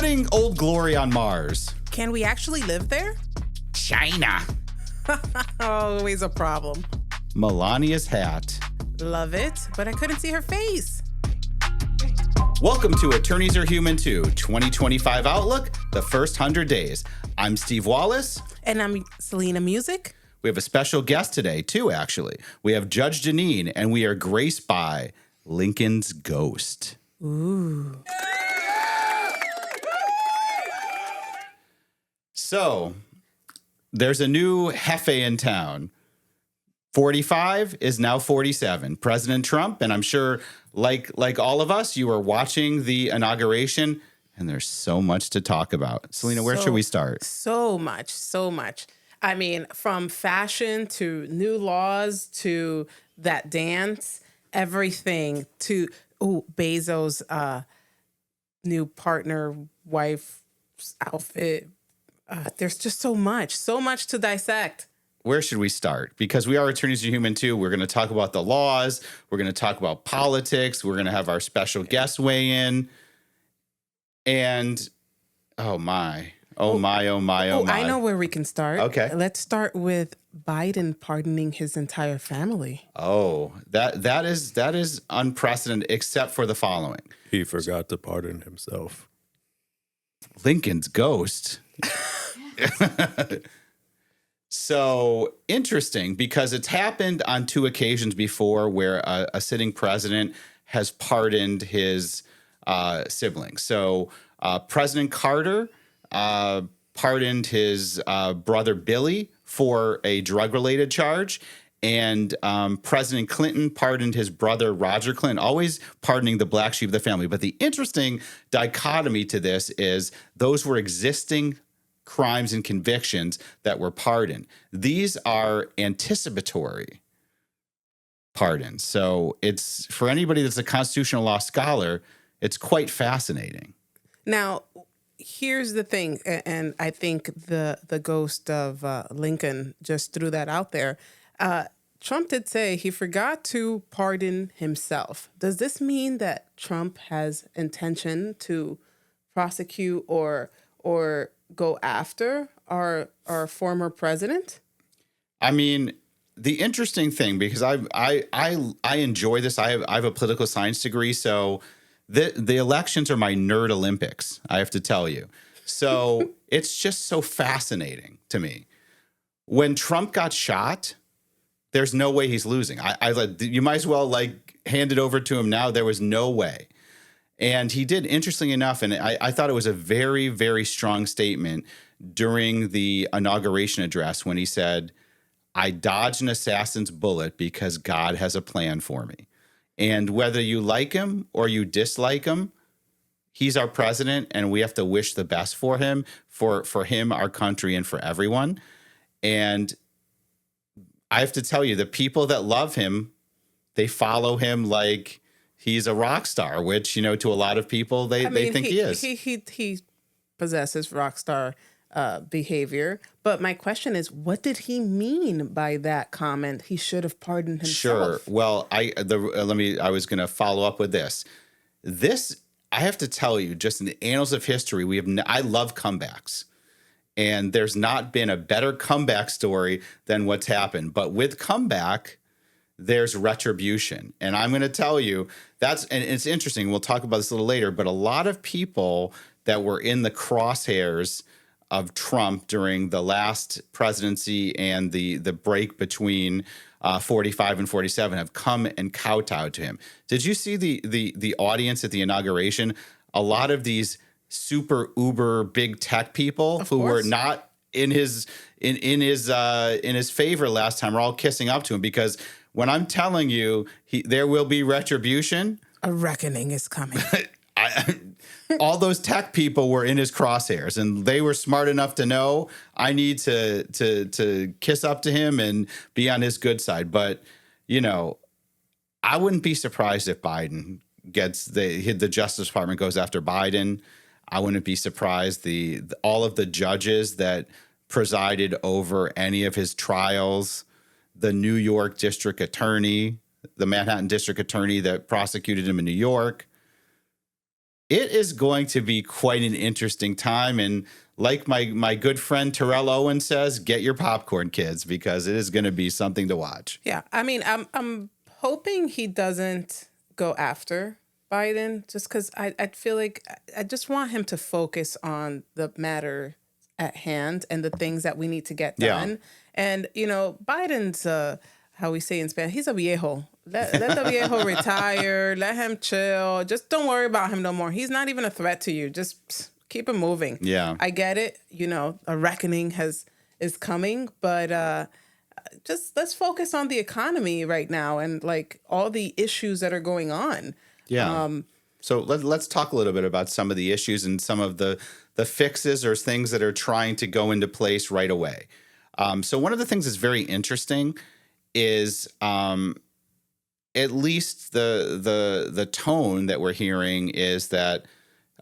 Putting Old Glory on Mars. Can we actually live there? China. Always a problem. Melania's hat. Love it, but I couldn't see her face. Welcome to Attorneys Are Human Too, 2025 Outlook, the first 100 days. I'm Steve Wallace. And I'm Celena Muzic. We have a special guest today, too, actually. We have Judge Janine, and we are graced by Lincoln's Ghost. Ooh. So, there's a new Hefe in town. 45 is now 47. President Trump, and I'm sure, like all of us, you are watching the inauguration, and there's so much to talk about. Celena, where should we start? So much. I mean, from fashion to new laws to that dance, everything to Bezos' new partner, wife's outfit. There's just so much to dissect. Where should we start? Because we are Attorneys Are Human Too. We're going to talk about the laws. We're going to talk about politics. We're going to have our special guest weigh in. And, oh my. I know where we can start. Okay. Let's start with Biden pardoning his entire family. Oh, that is unprecedented, except for the following. He forgot to pardon himself. Lincoln's Ghost. So interesting, because it's happened on two occasions before where a sitting president has pardoned his siblings. So President Carter pardoned his brother Billy for a drug-related charge, and President Clinton pardoned his brother Roger Clinton, always pardoning the black sheep of the family. But the interesting dichotomy to this is those were existing crimes and convictions that were pardoned. These are anticipatory pardons. So it's, for anybody that's a constitutional law scholar, it's quite fascinating. Now, here's the thing, and I think the ghost of Lincoln just threw that out there. Trump did say he forgot to pardon himself. Does this mean that Trump has intention to prosecute or go after our former president? I mean, the interesting thing, because I enjoy this. I have a political science degree, so the elections are my nerd Olympics, I have to tell you. So it's just so fascinating to me. When Trump got shot, there's no way he's losing. You might as well hand it over to him now. There was no way. And he did, interestingly enough, and I thought it was a very, very strong statement during the inauguration address when he said, "I dodged an assassin's bullet because God has a plan for me." And whether you like him or you dislike him, he's our president, and we have to wish the best for him, for him, our country, and for everyone. And I have to tell you, the people that love him, they follow him like he's a rock star, which, to a lot of people, they think he is. He possesses rock star behavior. But my question is, what did he mean by that comment? He should have pardoned himself. Sure. Well, I was going to follow up with this. I have to tell you, just in the annals of history, I love comebacks. And there's not been a better comeback story than what's happened. But with comeback, there's retribution. And I'm going to tell you, and it's interesting, we'll talk about this a little later, but a lot of people that were in the crosshairs of Trump during the last presidency and the break between 45 and 47 have come and kowtowed to him. Did you see the audience at the inauguration? A lot of these super uber big tech people who were not in his favor last time are all kissing up to him, because when I'm telling you, there will be retribution. A reckoning is coming. All those tech people were in his crosshairs, and they were smart enough to know I need to kiss up to him and be on his good side. But, I wouldn't be surprised if Biden gets the Justice Department goes after Biden. I wouldn't be surprised all of the judges that presided over any of his trials, the New York district attorney, the Manhattan district attorney that prosecuted him in New York, it is going to be quite an interesting time. And like my good friend Terrell Owen says, get your popcorn, kids, because it is going to be something to watch. Yeah, I mean, I'm hoping he doesn't go after Biden, just because I feel like I just want him to focus on the matter at hand and the things that we need to get done. And, Biden's, how we say in Spanish, he's a viejo. Let the viejo retire. Let him chill. Just don't worry about him no more. He's not even a threat to you. Just keep him moving. Yeah. I get it. A reckoning is coming, but just let's focus on the economy right now and like all the issues that are going on. Yeah. So let's talk a little bit about some of the issues and some of the fixes or things that are trying to go into place right away. So one of the things that's very interesting is at least the tone that we're hearing is that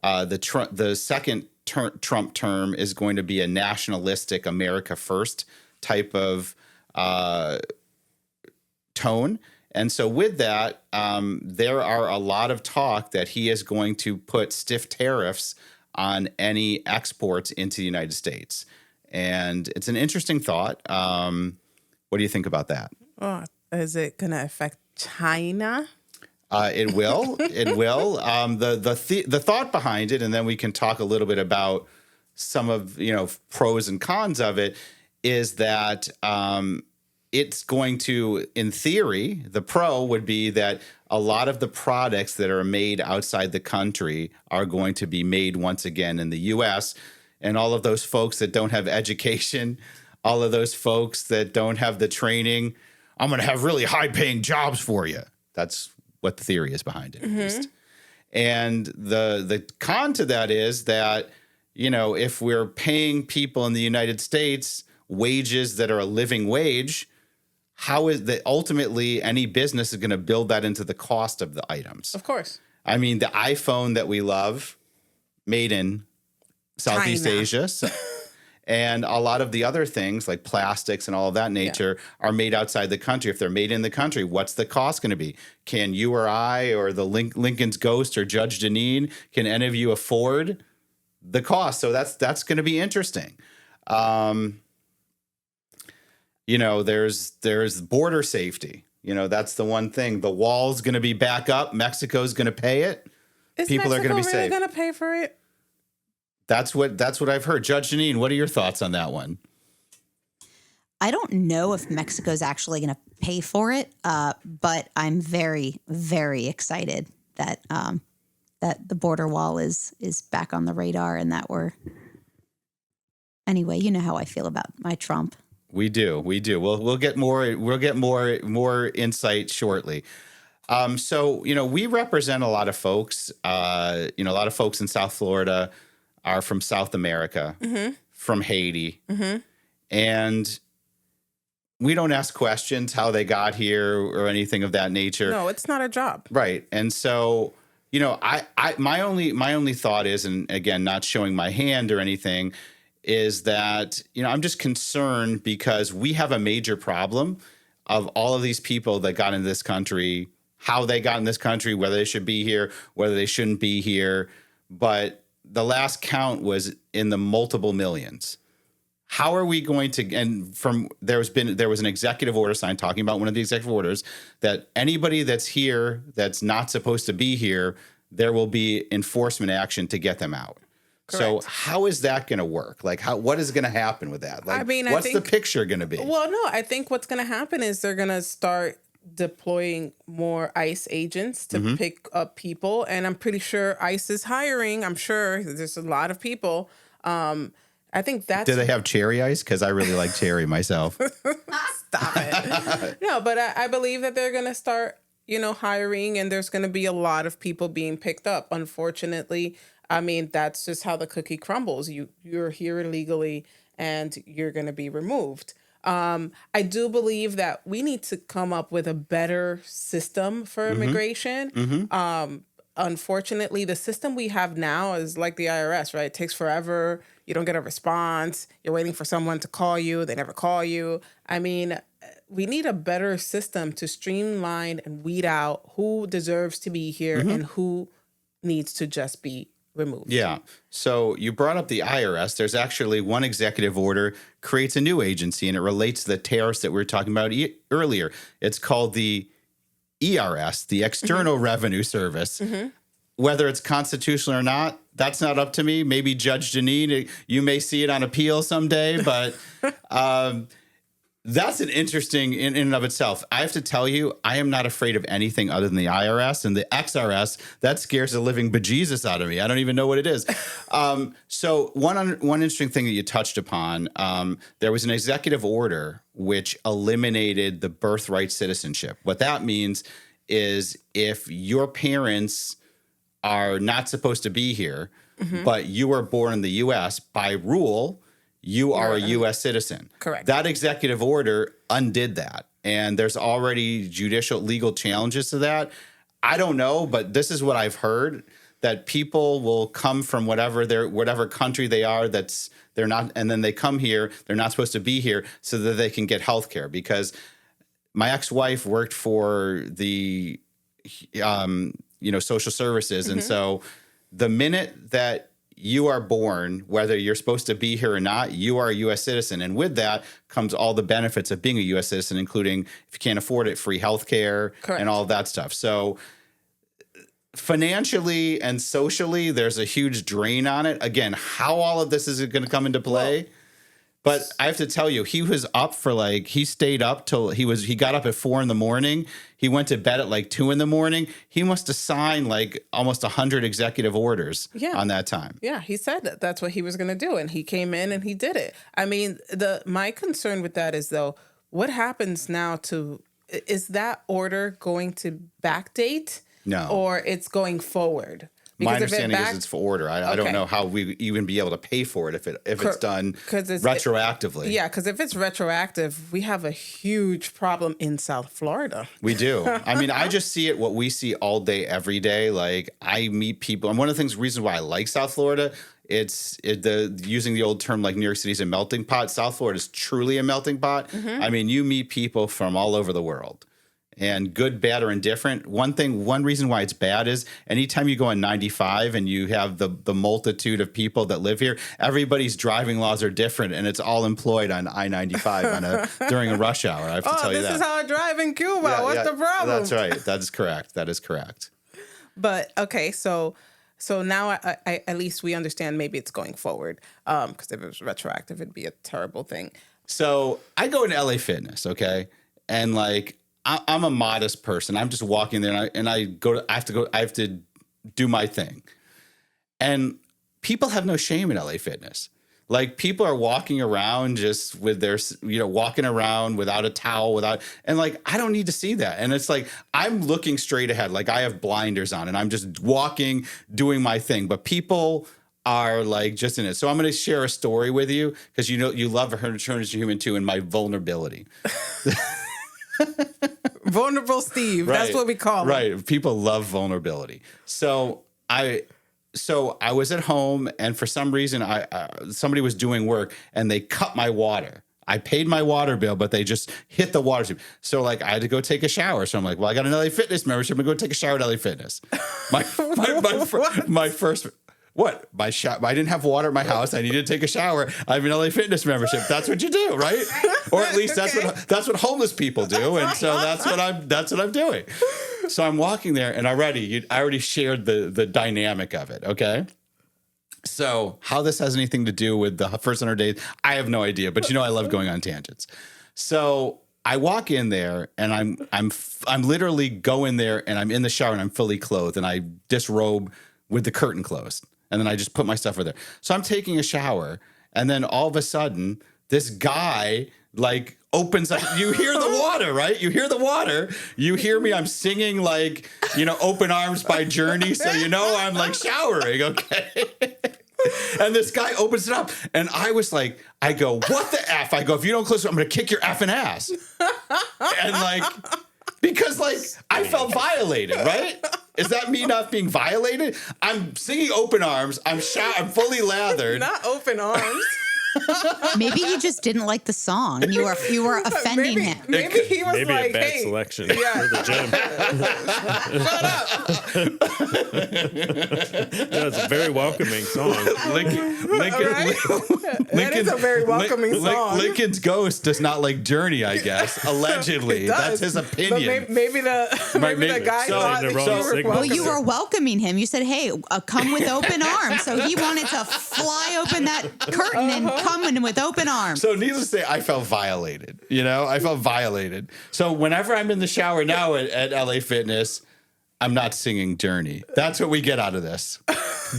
the second Trump term is going to be a nationalistic America first type of tone. And so with that, there are a lot of talk that he is going to put stiff tariffs on any exports into the United States. And it's an interesting thought. What do you think about that? Oh, is it going to affect China? It will. It will. The thought behind it, and then we can talk a little bit about some of pros and cons of it, is that it's going to, in theory, the pro would be that a lot of the products that are made outside the country are going to be made once again in the U.S. And all of those folks that don't have education, all of those folks that don't have the training, I'm going to have really high-paying jobs for you. That's what the theory is behind it, at least. And the con to that is that, if we're paying people in the United States wages that are a living wage, how is that ultimately any business is going to build that into the cost of the items? Of course. I mean, the iPhone that we love, made in Southeast China. Asia. And a lot of the other things like plastics and all of that nature are made outside the country. If they're made in the country, what's the cost going to be? Can you or I or the Lincoln's Ghost or Judge Janine, can any of you afford the cost? So that's going to be interesting. There's border safety. That's the one thing. The wall's going to be back up. Mexico's going to pay it. People are going to be really safe. going to pay for it? That's what I've heard. Judge Janine, what are your thoughts on that one? I don't know if Mexico's actually going to pay for it, but I'm very, very excited that that the border wall is back on the radar and that we're. Anyway, you know how I feel about my Trump. We do. We'll get more insight shortly. So we represent a lot of folks. A lot of folks in South Florida are from South America, from Haiti, and we don't ask questions how they got here or anything of that nature. No, it's not a job, right? And so my only thought is, and again, not showing my hand or anything, is that, I'm just concerned because we have a major problem of all of these people that got into this country, how they got in this country, whether they should be here, whether they shouldn't be here. But the last count was in the multiple millions. How are we going to, and there was an executive order signed talking about one of the executive orders that anybody that's here that's not supposed to be here, there will be enforcement action to get them out. Correct. So how is that going to work? Like, what is going to happen with that? Like, I think the picture going to be? Well, no, I think what's going to happen is they're going to start deploying more ICE agents to pick up people. And I'm pretty sure ICE is hiring. I'm sure there's a lot of people. I think that's... Do they have cherry ice? Because I really like cherry myself. Stop it. No, but I believe that they're going to start, hiring, and there's going to be a lot of people being picked up. Unfortunately, I mean, that's just how the cookie crumbles. You're here illegally and you're going to be removed. I do believe that we need to come up with a better system for immigration. Unfortunately, the system we have now is like the IRS, right? It takes forever. You don't get a response. You're waiting for someone to call you. They never call you. I mean, we need a better system to streamline and weed out who deserves to be here and who needs to just be removed. Yeah. So you brought up the IRS. There's actually one executive order creates a new agency, and it relates to the tariffs that we were talking about earlier. It's called the ERS, the External Revenue Service. Whether it's constitutional or not, that's not up to me. Maybe Judge Janine, you may see it on appeal someday, but that's an interesting in and of itself. I have to tell you, I am not afraid of anything other than the IRS and the XRS. That scares the living bejesus out of me. I don't even know what it is. So one interesting thing that you touched upon, there was an executive order which eliminated the birthright citizenship. What that means is if your parents are not supposed to be here, but you were born in the U.S., by rule, you are a U.S. citizen. Correct. That executive order undid that. And there's already judicial legal challenges to that. I don't know, but this is what I've heard, that people will come from whatever country they are they're not, and then they come here, they're not supposed to be here so that they can get health care. Because my ex-wife worked for the social services. And so the minute that you are born, whether you're supposed to be here or not, you are a U.S. citizen. And with that comes all the benefits of being a U.S. citizen, including, if you can't afford it, free health care and all of that stuff. So financially and socially, there's a huge drain on it. Again, how all of this is going to come into play? But I have to tell you, he was up he stayed up till he got up at 4 a.m. He went to bed at 2 a.m. He must have signed almost 100 executive orders on that time. Yeah, he said that's what he was going to do, and he came in and he did it. I mean, my concern with that is, though, what happens now is that order going to backdate? No. Or it's going forward? My understanding is it's for order. I don't know how we even be able to pay for it if it's done retroactively. Yeah, because if it's retroactive, we have a huge problem in South Florida. We do. I mean, I just see what we see all day, every day. I meet people, and one of the reasons why I like South Florida, using the old term New York City's a melting pot. South Florida is truly a melting pot. I mean, you meet people from all over the world. And good, bad, or indifferent. One reason why it's bad is anytime you go on 95 and you have the multitude of people that live here, everybody's driving laws are different, and it's all employed on I-95 during a rush hour. I have to tell you that. This is how I drive in Cuba. What's the problem? That's right. That is correct. That is correct. But okay, so now I at least we understand maybe it's going forward. Because if it was retroactive, it'd be a terrible thing. So I go into LA Fitness, okay, and I'm a modest person. I'm just walking there, and I have to do my thing. And people have no shame in LA Fitness. People are walking around just with their, walking around without a towel, and I don't need to see that. And it's I'm looking straight ahead. I have blinders on, and I'm just walking, doing my thing. But people are just in it. So I'm going to share a story with you, because you love a human too, and my vulnerability. Vulnerable Steve. Right. That's what we call him. Right. People love vulnerability. So I was at home, and for some reason somebody was doing work, and they cut my water. I paid my water bill, but they just hit the water tube. So I had to go take a shower. So I'm well, I got an LA Fitness membership. I'm going to go take a shower at LA Fitness. My first. What? I didn't have water at my house. I needed to take a shower. I have an LA Fitness membership. That's what you do, right? Or at least that's what homeless people do. And so that's what I'm doing. So I'm walking there, and I already shared the dynamic of it. Okay. So how this has anything to do with the first 100 days, I have no idea. But I love going on tangents. So I walk in there, and I'm literally go in there, and I'm in the shower, and I'm fully clothed, and I disrobe with the curtain closed. And then I just put my stuff over there. So I'm taking a shower, and then all of a sudden, this guy opens up. You hear the water, right? You hear the water. You hear me. I'm singing "Open Arms" by Journey, so I'm showering. Okay. And this guy opens it up, and I go, "What the f?" I go, "If you don't close it, I'm gonna kick your effing ass." And because I felt violated, right? Is that me not being violated? I'm singing "Open Arms." I'm fully lathered. Not open arms. Maybe he just didn't like the song and you were offending him. Maybe he was Maybe like, a bad hey, selection for the gym. That's a very welcoming song. that is a very welcoming song. Lincoln's ghost does not like Journey, I guess. Allegedly, It does. that's his But opinion. maybe the guy so- thought the that wrong you were signal. Well, you were welcoming him. You said, "Hey, come with open arms." So he wanted to fly open that curtain and come in with open arms. So needless to say, I felt violated. I felt violated. So whenever I'm in the shower now at LA Fitness, I'm not singing Journey. That's what we get out of this.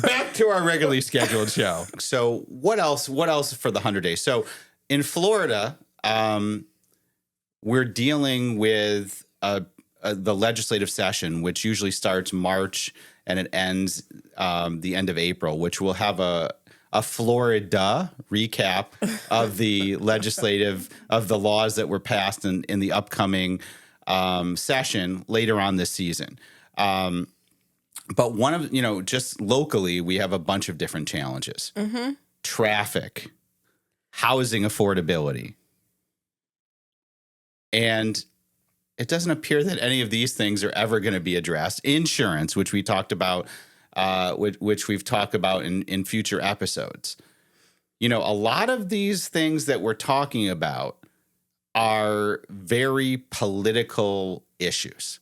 Back to our regularly scheduled show. So what else for the 100 days? So in Florida, we're dealing with the legislative session, which usually starts March and it ends the end of April, which will have a Florida recap of the of the laws that were passed in the upcoming session later on this season. But one of, just locally, we have a bunch of different challenges. Mm-hmm. Traffic, housing affordability. And it doesn't appear that any of these things are ever going to be addressed. Insurance, which we talked about, which we've talked about in future episodes. A lot of these things that we're talking about are very political issues.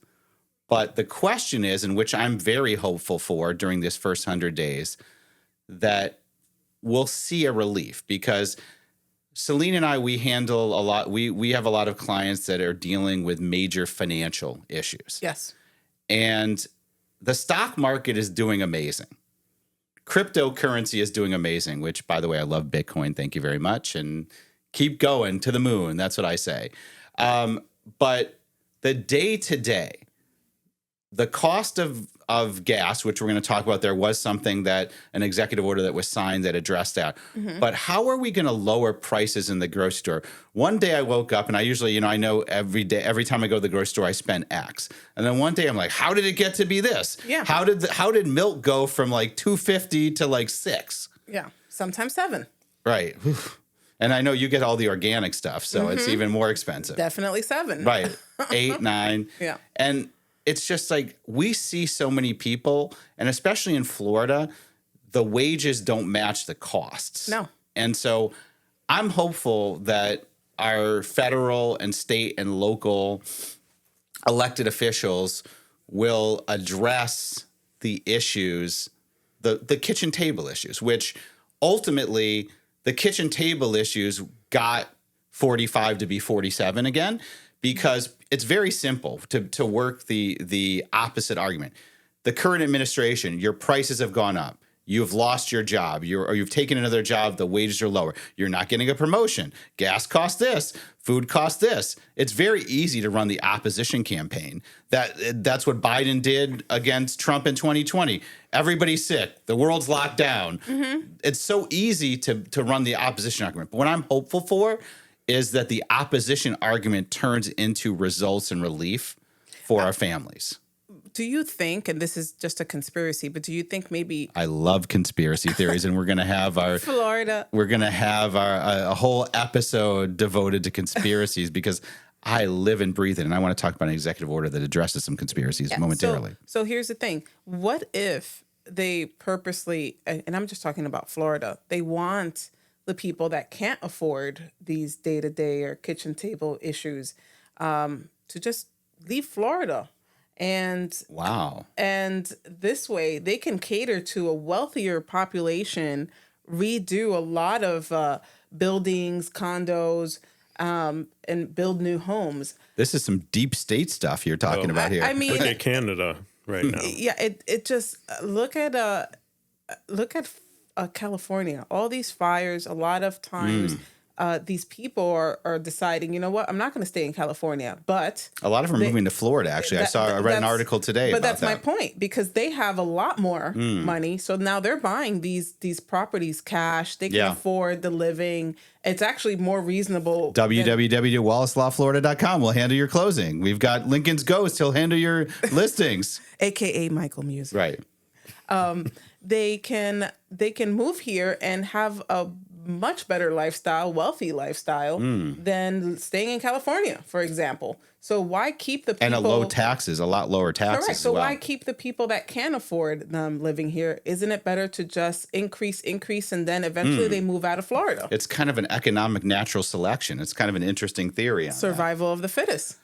But the question is, and which I'm very hopeful for during this first 100 days, that we'll see a relief, because Celena and I, we handle a lot. We have a lot of clients that are dealing with major financial issues. Yes. And the stock market is doing amazing. Cryptocurrency is doing amazing, which, by the way, I love Bitcoin. Thank you very much. And keep going to the moon. That's what I say. But the day-to-day, the cost of gas, which we're going to talk about, there was something that an executive order that was signed that addressed that. Mm-hmm. But how are we going to lower prices in the grocery store? One day I woke up and I usually, I know every time I go to the grocery store, I spend X. And then one day I'm like, how did it get to be this? Yeah. How did milk go from like $2.50 to like $6? Yeah. Sometimes $7. Right. And I know you get all the organic stuff, so it's even more expensive. Definitely $7. Right. 8, 9. Yeah. And it's just like we see so many people, and especially in Florida, the wages don't match the costs. No. And so I'm hopeful that our federal and state and local elected officials will address the issues, the kitchen table issues, which ultimately the kitchen table issues got 45 to be 47 again, because it's very simple to work the opposite argument. The current administration, your prices have gone up. You've lost your job. You've taken another job. The wages are lower. You're not getting a promotion. Gas costs this. Food costs this. It's very easy to run the opposition campaign. That's what Biden did against Trump in 2020. Everybody's sick. The world's locked down. Mm-hmm. It's so easy to run the opposition argument. But what I'm hopeful for is that the opposition argument turns into results and relief for our families. Do you think, and this is just a conspiracy, but do you think maybe I love conspiracy theories, and we're going to have our Florida? We're going to have a whole episode devoted to conspiracies, because I live and breathe it, and I want to talk about an executive order that addresses some conspiracies momentarily. So here's the thing. What if they purposely, and I'm just talking about Florida, they want the people that can't afford these day-to-day or kitchen table issues to just leave Florida. And wow. And this way they can cater to a wealthier population, redo a lot of buildings, condos, and build new homes. This is some deep state stuff you're talking about here. I mean, look at Canada right now. Yeah, it just look at California. All these fires. A lot of times, these people are deciding, you know what? I'm not going to stay in California, but a lot of them are moving to Florida. Actually, I read an article today. But about that's my point, because they have a lot more money, so now they're buying these properties cash. They can afford the living. It's actually more reasonable. www.wallacelawflorida.com will handle your closing. We've got Lincoln's Ghost. He'll handle your listings. AKA Michael Music. Right. They can move here and have a much better lifestyle, wealthy lifestyle than staying in California, for example. So why keep the people... And a lot lower taxes Correct. as So well. why keep the people that can afford living here? Isn't it better to just increase, and then eventually they move out of Florida? It's kind of an economic natural selection. It's kind of an interesting theory on Survival of the fittest.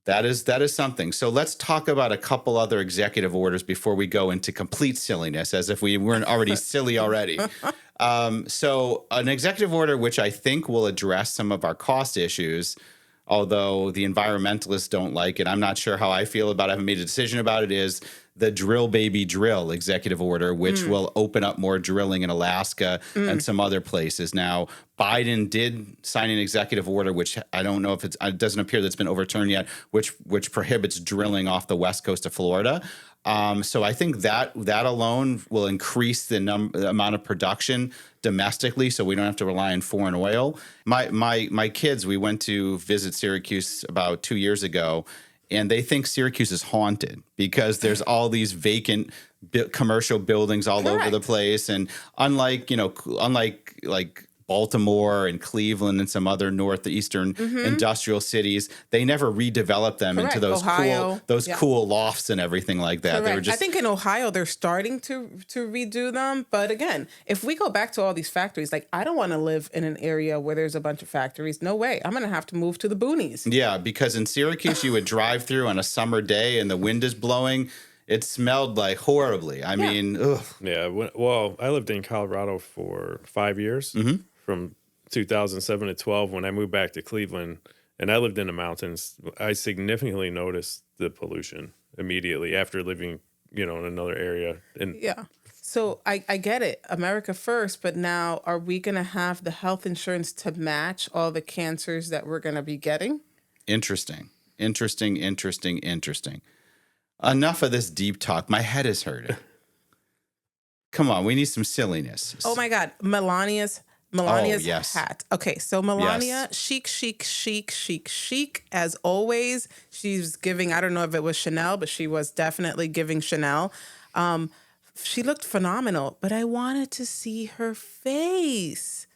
that is something. So let's talk about a couple other executive orders before we go into complete silliness, as if we weren't already silly already. So an executive order, which I think will address some of our cost issues, although the environmentalists don't like it. I'm not sure how I feel about it. I haven't made a decision about it, is the Drill Baby Drill executive order, which will open up more drilling in Alaska and some other places. Now, Biden did sign an executive order, which I don't know if it doesn't appear that's been overturned yet, which prohibits drilling off the west coast of Florida. So I think that alone will increase the amount of production domestically, so we don't have to rely on foreign oil. My kids, we went to visit Syracuse about 2 years ago, and they think Syracuse is haunted because there's all these vacant commercial buildings all over the place, and unlike like Baltimore and Cleveland and some other northeastern industrial cities, they never redeveloped them into those cool lofts and everything like that. Correct. They were just, I think in Ohio they're starting to redo them, but again, if we go back to all these factories, like I don't want to live in an area where there's a bunch of factories. No way. I'm going to have to move to the boonies. yeah, because in Syracuse you would drive through on a summer day and the wind is blowing. It smelled like horribly. I mean, ugh. Yeah. Well, I lived in Colorado for 5 years, from 2007 to 12. When I moved back to Cleveland, and I lived in the mountains, I significantly noticed the pollution immediately after living, in another area. And Yeah. So I get it. America first, but now are we going to have the health insurance to match all the cancers that we're going to be getting? Interesting. Enough of this deep talk. My head is hurting. Come on, we need some silliness. Oh my God. Melania's hat. Okay, so Melania, chic, as always. She's giving, I don't know if it was Chanel, but she was definitely giving Chanel. She looked phenomenal, but I wanted to see her face.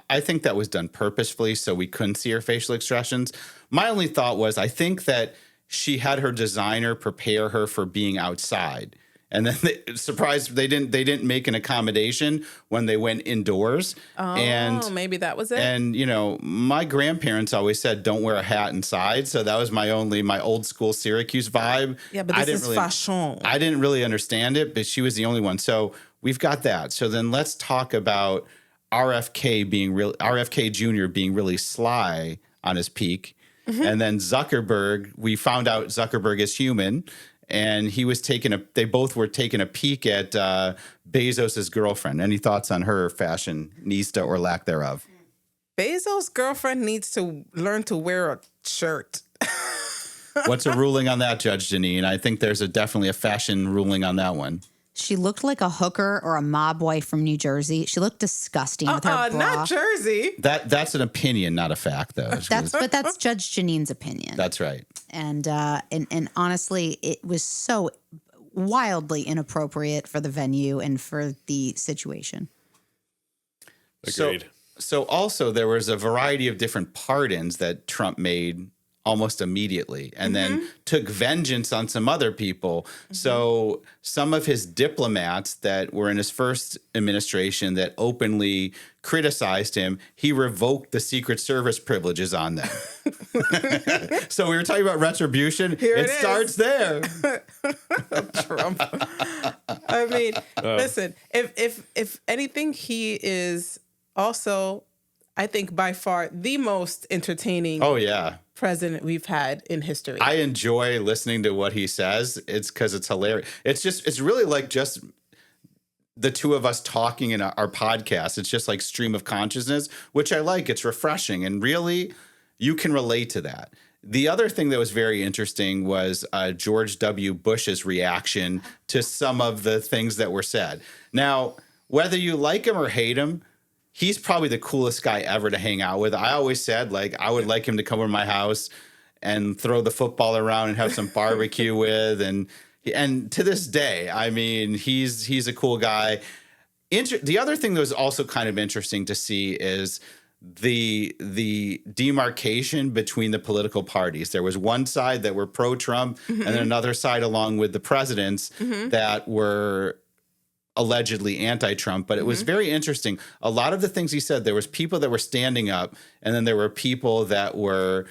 I think that was done purposefully so we couldn't see her facial expressions. My only thought was I think that she had her designer prepare her for being outside. And then they didn't make an accommodation when they went indoors. Oh, and maybe that was it. And my grandparents always said don't wear a hat inside, so that was my old school Syracuse vibe. Yeah, but this is fashion. I didn't really understand it, but she was the only one. So we've got that. So then let's talk about RFK Jr. being really sly on his peak. And then Zuckerberg, we found out Zuckerberg is human. And they both were taking a peek at Bezos' girlfriend. Any thoughts on her fashionista or lack thereof? Bezos' girlfriend needs to learn to wear a shirt. What's a ruling on that, Judge Janine? I think there's definitely a fashion ruling on that one. She looked like a hooker or a mob wife from New Jersey. She looked disgusting with her bra. Not Jersey. That's an opinion, not a fact, though. But that's Judge Janine's opinion. That's right. And honestly, it was so wildly inappropriate for the venue and for the situation. agreed. So also there was a variety of different pardons that Trump made almost immediately and then took vengeance on some other people. So some of his diplomats that were in his first administration that openly criticized him, he revoked the Secret Service privileges on them. So we were talking about retribution. It starts there. Trump. I mean, listen, if anything, he is also, I think, by far the most entertaining president we've had in history. I enjoy listening to what he says. It's because it's hilarious. It's really like just the two of us talking in our podcast. It's just like stream of consciousness, which I like. It's refreshing. And really, you can relate to that. The other thing that was very interesting was George W. Bush's reaction to some of the things that were said. Now, whether you like him or hate him, he's probably the coolest guy ever to hang out with. I always said, like, I would like him to come over to my house and throw the football around and have some barbecue with. And to this day, I mean, he's a cool guy. The other thing that was also kind of interesting to see is the demarcation between the political parties. There was one side that were pro-Trump, and then another side, along with the presidents, that were allegedly anti-Trump. But it was very interesting. A lot of the things he said, there was people that were standing up, and then there were people that were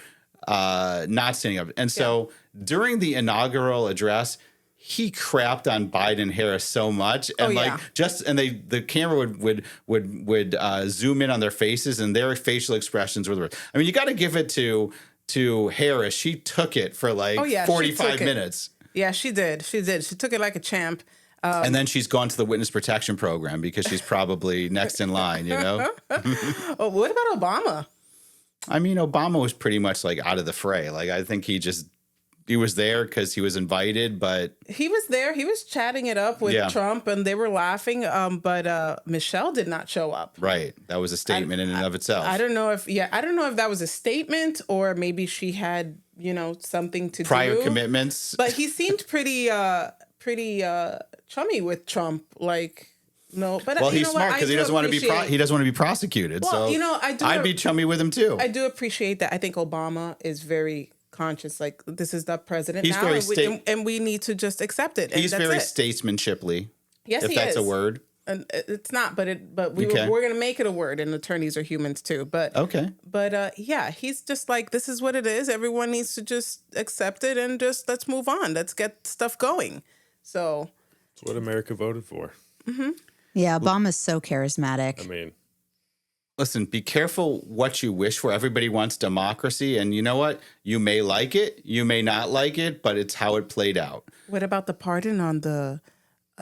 not standing up. And so during the inaugural address, he crapped on Biden and Harris so much, and the camera would zoom in on their faces, and their facial expressions were the worst. I mean, you got to give it to Harris. She took it for 45 minutes. Yeah, she did. She took it like a champ. And then she's gone to the witness protection program because she's probably next in line, you know? Oh, what about Obama? I mean, Obama was pretty much out of the fray. I think he was there because he was invited, but he was there. He was chatting it up with Trump, and they were laughing. But Michelle did not show up. Right, that was a statement in and of itself. I don't know if that was a statement or maybe she had something to prior commitments. But he seemed pretty chummy with Trump. No, but well, he's smart because he doesn't want to be prosecuted. Well, so I'd be chummy with him too. I do appreciate that. I think Obama is very conscious, this is the president he's now, and we need to just accept it. He's very statesmanshiply. Yes, if that's a word. And it's not, but we're going to make it a word, and attorneys are humans too. But he's just this is what it is. Everyone needs to just accept it and just let's move on. Let's get stuff going. So it's what America voted for. Mm-hmm. Yeah, Obama's so charismatic. I mean, listen, be careful what you wish for. Everybody wants democracy. And you know what? You may like it. You may not like it, but it's how it played out. What about the pardon on the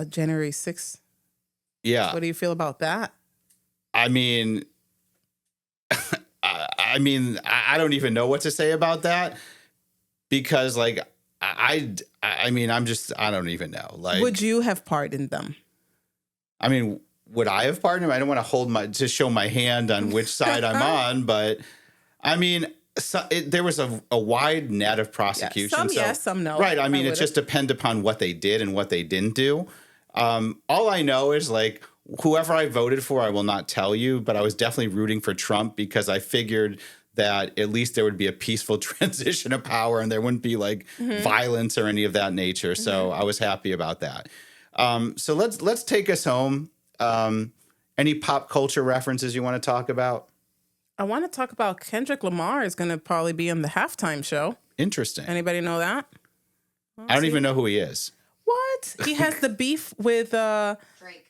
January 6th? Yeah. What do you feel about that? I mean, I don't even know what to say about that because I don't even know. Would you have pardoned them? I mean, would I have pardoned him? I don't want to show my hand on which side I'm on, but I mean, there was a wide net of prosecution. Some yes, some no. Right. I mean, it just depends upon what they did and what they didn't do. All I know is whoever I voted for, I will not tell you, but I was definitely rooting for Trump because I figured that at least there would be a peaceful transition of power and there wouldn't be violence or any of that nature. So I was happy about that. So let's take us home. Any pop culture references you want to talk about? I want to talk about Kendrick Lamar is going to probably be in the halftime show. Interesting. Anybody know that? I don't even know who he is. What? He has the beef with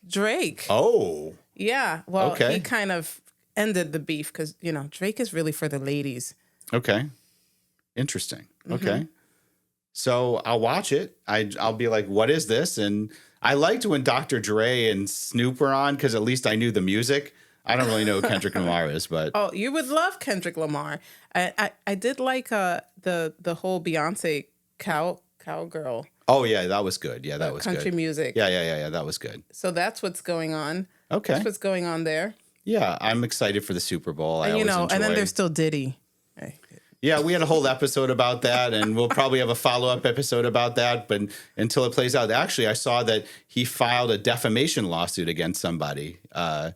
Drake. Oh. Yeah. Well, he kind of ended the beef because, Drake is really for the ladies. Okay. Interesting. Okay. So I'll watch it. I'll be like, what is this? And I liked when Dr. Dre and Snoop were on because at least I knew the music. I don't really know who Kendrick Lamar is, but oh, you would love Kendrick Lamar. I did like the whole Beyonce cowgirl. Oh yeah, that was good. Yeah, that was country good. music. Yeah, that was good. So that's what's going on. Okay, that's what's going on there. Yeah, I'm excited for the Super Bowl. And and then there's still Diddy. Hey. Yeah, we had a whole episode about that, and we'll probably have a follow-up episode about that. But until it plays out, actually, I saw that he filed a defamation lawsuit against somebody, a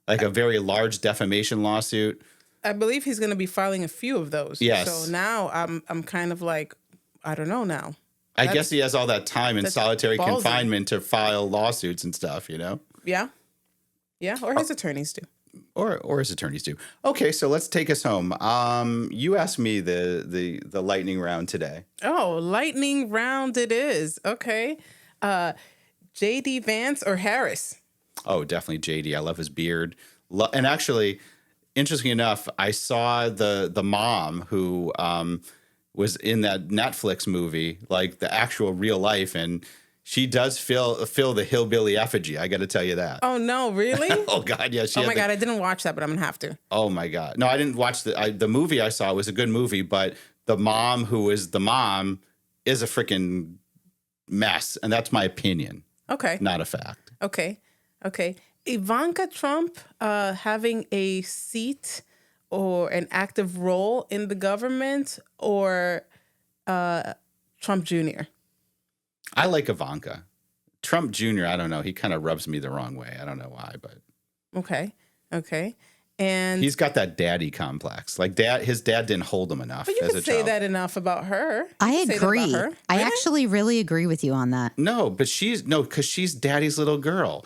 very large defamation lawsuit. I believe he's going to be filing a few of those. Yes. So now I'm kind of I don't know now. I guess he has all that time in solitary confinement to file lawsuits and stuff, Yeah. Yeah, or his attorneys do. Or his attorneys do. Okay, so let's take us home. You asked me the lightning round today. Oh, lightning round it is. Okay. JD Vance or Harris? Oh, definitely JD. I love his beard. And actually, interestingly enough, I saw the mom who was in that Netflix movie, the actual real life, and she does fill the hillbilly effigy. I got to tell you that. Oh no, really? Oh God, yeah. Oh my God, I didn't watch that, but I'm gonna have to. Oh my God, no, I didn't watch the movie. I saw was a good movie, but the mom who is the mom is a freaking mess, and that's my opinion. Okay, not a fact. Okay. Ivanka Trump having a seat or an active role in the government, or Trump Jr.? I like Ivanka. Trump Jr., I don't know. He kind of rubs me the wrong way. I don't know why, but Okay. And he's got that daddy complex. Like his dad didn't hold him enough but you as can a say child. that enough about her. I You can say that about agree. her. I Really? actually really agree with you on that. No, but because she's daddy's little girl.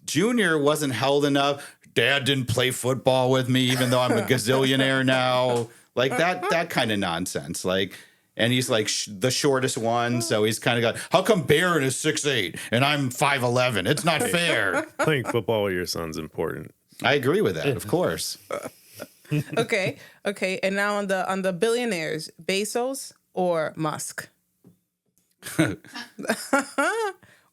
Junior wasn't held enough. Dad didn't play football with me, even though I'm a gazillionaire now. Like that kind of nonsense. Like, and he's like the shortest one, so he's kind of got. How come Barron is 6'8" and I'm 5'11"? It's not fair. Playing football with your son's important. I agree with that, of course. Okay. And now on the billionaires, Bezos or Musk?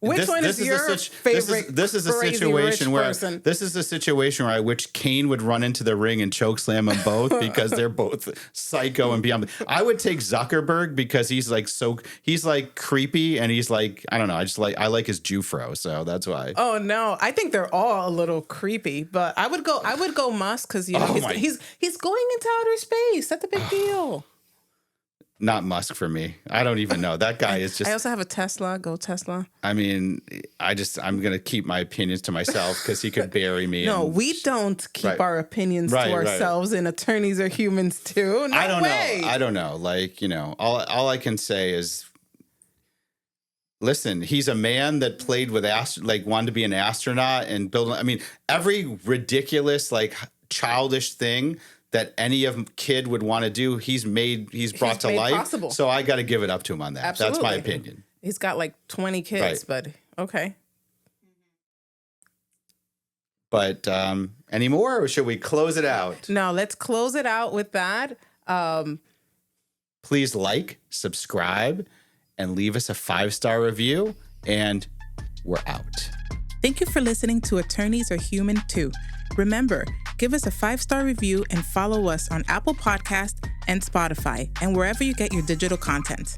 Which one is your favorite? This is a crazy situation rich where person? this is a situation where I wish Kane would run into the ring and choke slam them both because they're both psycho and beyond. I would take Zuckerberg because he's like creepy and he's like, I don't know, I like his Jufro, so that's why. Oh no, I think they're all a little creepy, but I would go Musk because he's going into outer space. That's a big deal. Not Musk for me. I don't even know. That guy is just. I also have a Tesla. Go Tesla. I mean, I'm going to keep my opinions to myself because he could bury me. No, we don't keep our opinions to ourselves, and attorneys are humans too. No I don't way. know. I don't know. Like, all I can say is, listen, he's a man that played with wanted to be an astronaut and build. I mean, every ridiculous, childish thing that any kid would want to do, he's brought to life. Possible. So I got to give it up to him on that. Absolutely. That's my opinion. He's got 20 kids, but okay. But any more, or should we close it out? No, let's close it out with that. Please subscribe, and leave us a 5-star review. And we're out. Thank you for listening to Attorneys Are Human Too. Remember, give us a 5-star review and follow us on Apple Podcasts and Spotify and wherever you get your digital content.